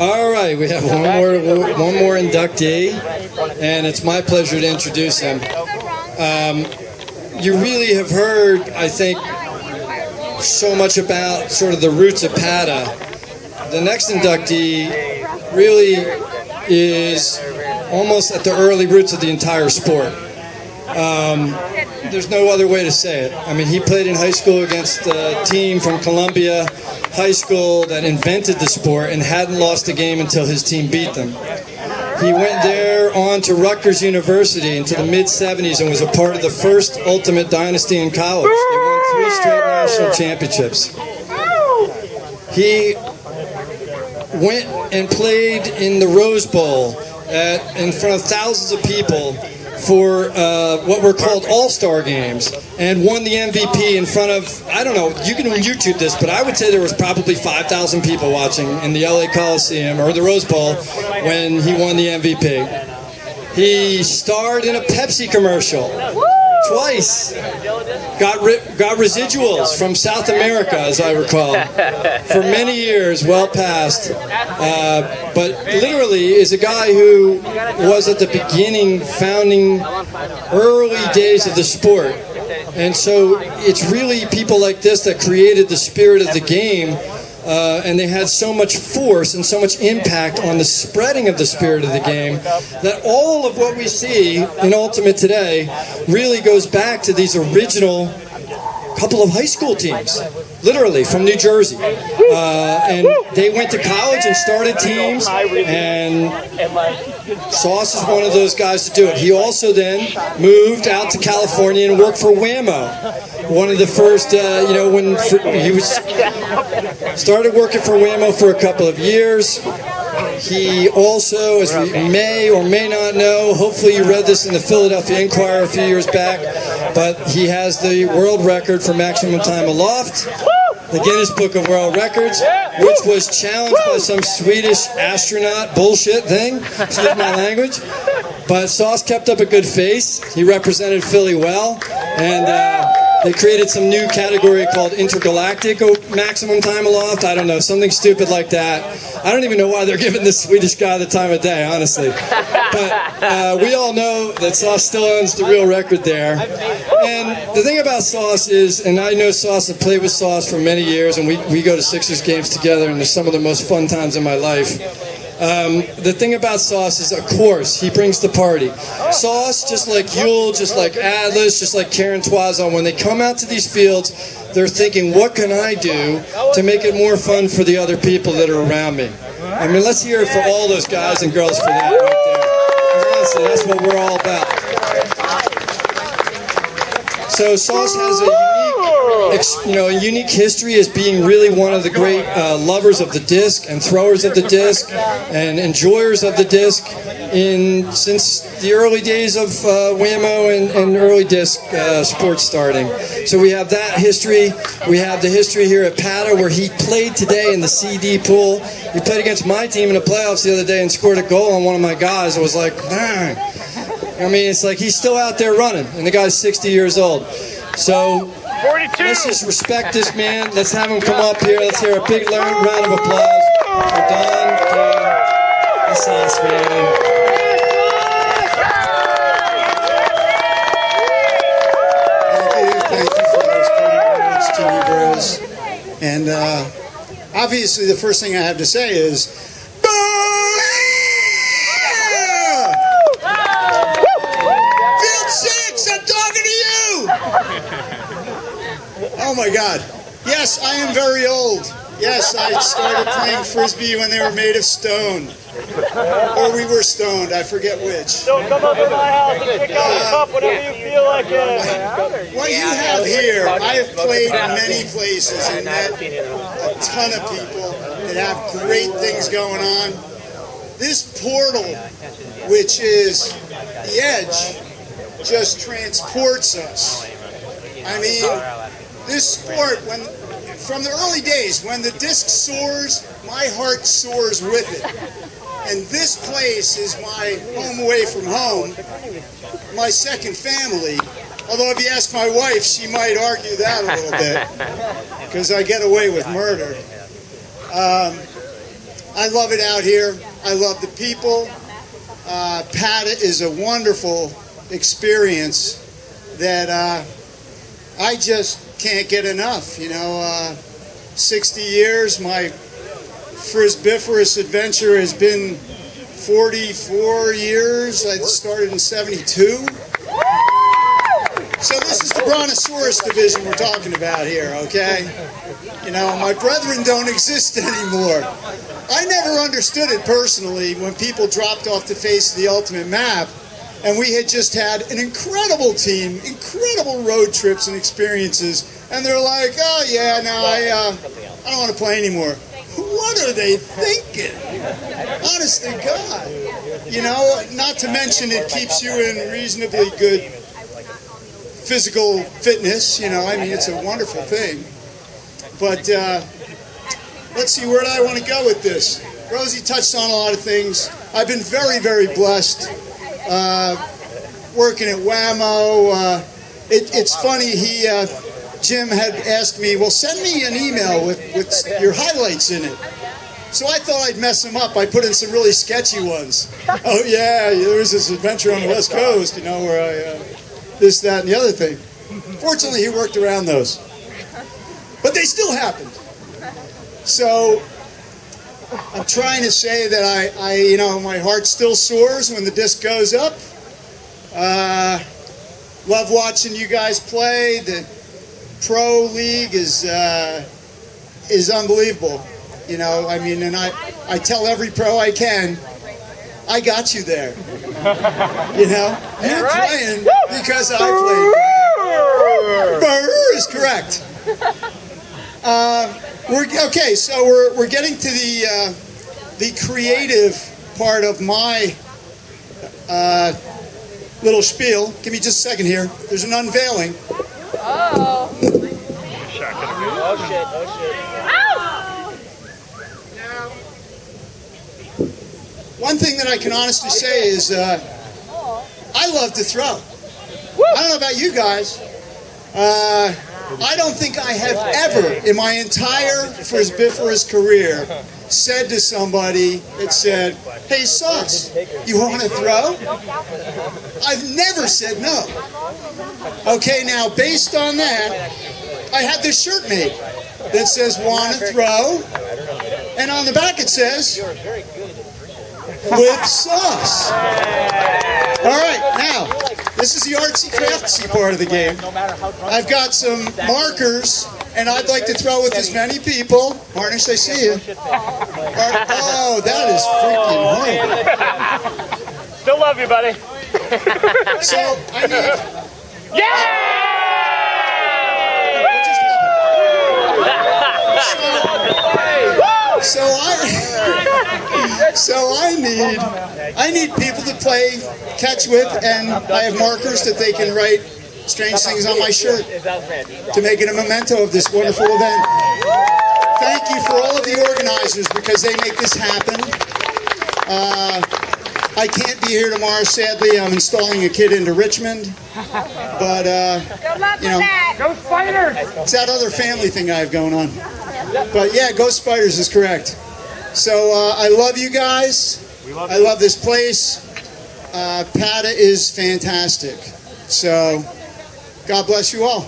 All right, we have one more inductee, and it's my pleasure to introduce him. You really have heard, I think, so much about sort of the roots of Pata. The next inductee really is almost at the early roots of the entire sport. There's no other way to say it. I mean, he played in high school against a team from Columbia High School that invented the sport and hadn't lost a game until his team beat them. He went there on to Rutgers University into the mid-'70s and was a part of the first Ultimate Dynasty in college. They won 3 straight national championships. He went and played in the Rose Bowl in front of thousands of people for what were called all-star games, and won the MVP in front of, I don't know, you can YouTube this, but I would say there was probably 5,000 people watching in the LA Coliseum or the Rose Bowl when he won the MVP. He starred in a Pepsi commercial twice. Got residuals from South America, as I recall, for many years, well past. But literally is a guy who was at the beginning, founding early days of the sport. And so it's really people like this that created the spirit of the game. And they had so much force and so much impact on the spreading of the spirit of the game that all of what we see in Ultimate today really goes back to these original couple of high school teams, literally, from New Jersey. And they went to college and started teams, and Sauce is one of those guys to do it. He also then moved out to California and worked for Whammo. One of the first, when he was started working for Whammo for a couple of years. He also, as we may or may not know, hopefully you read this in the Philadelphia Inquirer a few years back, but he has the world record for maximum time aloft, the Guinness Book of World Records, which was challenged by some Swedish astronaut bullshit thing, excuse my language. But Sauce kept up a good face. He represented Philly well, and they created some new category called intergalactic maximum time aloft. I don't know, something stupid like that. I don't even know why they're giving this Swedish guy the time of day, honestly. But we all know that Sauce still owns the real record there. And the thing about Sauce is, and I know Sauce, I've played with Sauce for many years, and we go to Sixers games together, and they're some of the most fun times in my life. The thing about Sauce is, of course, he brings the party. Sauce, just like Yule, just like Atlas, just like Karen Toison, when they come out to these fields, they're thinking, what can I do to make it more fun for the other people that are around me? I mean, let's hear it for all those guys and girls for that right there. Honestly, that's what we're all about. So Sauce has a unique history as being really one of the great lovers of the disc and throwers of the disc and enjoyers of the disc since the early days of Whammo and early disc sports starting. So we have that history. We have the history here at Pata, where he played today in the CD pool. He played against my team in the playoffs the other day and scored a goal on one of my guys. I was like, man. I mean, it's like he's still out there running, and the guy's 60 years old. So 42. Let's just respect this man. Let's have him come up here. Let's hear a big round of applause for Don Cain, the Sauce man. Thank you for those kind words to you, bros. And obviously, the first thing I have to say is, oh my God. Yes, I am very old. Yes, I started playing Frisbee when they were made of stone. Or we were stoned, I forget which. So come up to my house and pick out a cup whenever you feel like it. What you have here, I have played in many places and met a ton of people that have great things going on. This portal, which is the edge, just transports us. I mean, this sport, from the early days, when the disc soars, my heart soars with it. And this place is my home away from home, my second family. Although if you ask my wife, she might argue that a little bit, because I get away with murder. I love it out here. I love the people. PATA is a wonderful experience that I just can't get enough. 60 years, my frisbiferous adventure has been 44 years. I started in 72. So this is the Brontosaurus division we're talking about here, okay? My brethren don't exist anymore. I never understood it personally when people dropped off the face of the ultimate map, and we had just had an incredible team, incredible road trips and experiences, and they're like, oh yeah, no, I don't want to play anymore. What are they thinking? Honest to God. Not to mention it keeps you in reasonably good physical fitness, it's a wonderful thing. But let's see, where do I want to go with this? Rosie touched on a lot of things. I've been very, very blessed working at WAMO. It's funny, Jim had asked me, well, send me an email with your highlights in it. So I thought I'd mess him up. I put in some really sketchy ones. Oh yeah, there was this adventure on the West Coast, where I, this, that, and the other thing. Fortunately, he worked around those. But they still happened. So I'm trying to say that I my heart still soars when the disc goes up. Love watching you guys play. The pro league is unbelievable. And I tell every pro I can, I got you there. You're playing because I played. Burr is correct. We're getting to the creative part of my little spiel. Give me just a second here. There's an unveiling. Oh. Oh shit, oh shit. One thing that I can honestly say is I love to throw. I don't know about you guys. I don't think I have ever in my entire frisbiferous career said to somebody that said, hey Sauce, you want to throw? I've never said no. Okay, now based on that, I had this shirt made that says want to throw, and on the back it says with sauce. All right, now this is the artsy craftsy part of the game. I've got some markers, and I'd like to throw with as many people. Harnish, I see you. Oh, that is freaking horrible. Still love you, buddy. So I need. Yeah! What just happened? So I need people to play catch with, and I have markers that they can write strange things on my shirt to make it a memento of this wonderful event. Thank you for all of the organizers because they make this happen. I can't be here tomorrow, sadly. I'm installing a kid into Richmond, but Go Spiders! it's that other family thing I have going on. But yeah, Go Spiders is correct. So I love you guys. I love this place. PATA is fantastic. So God bless you all.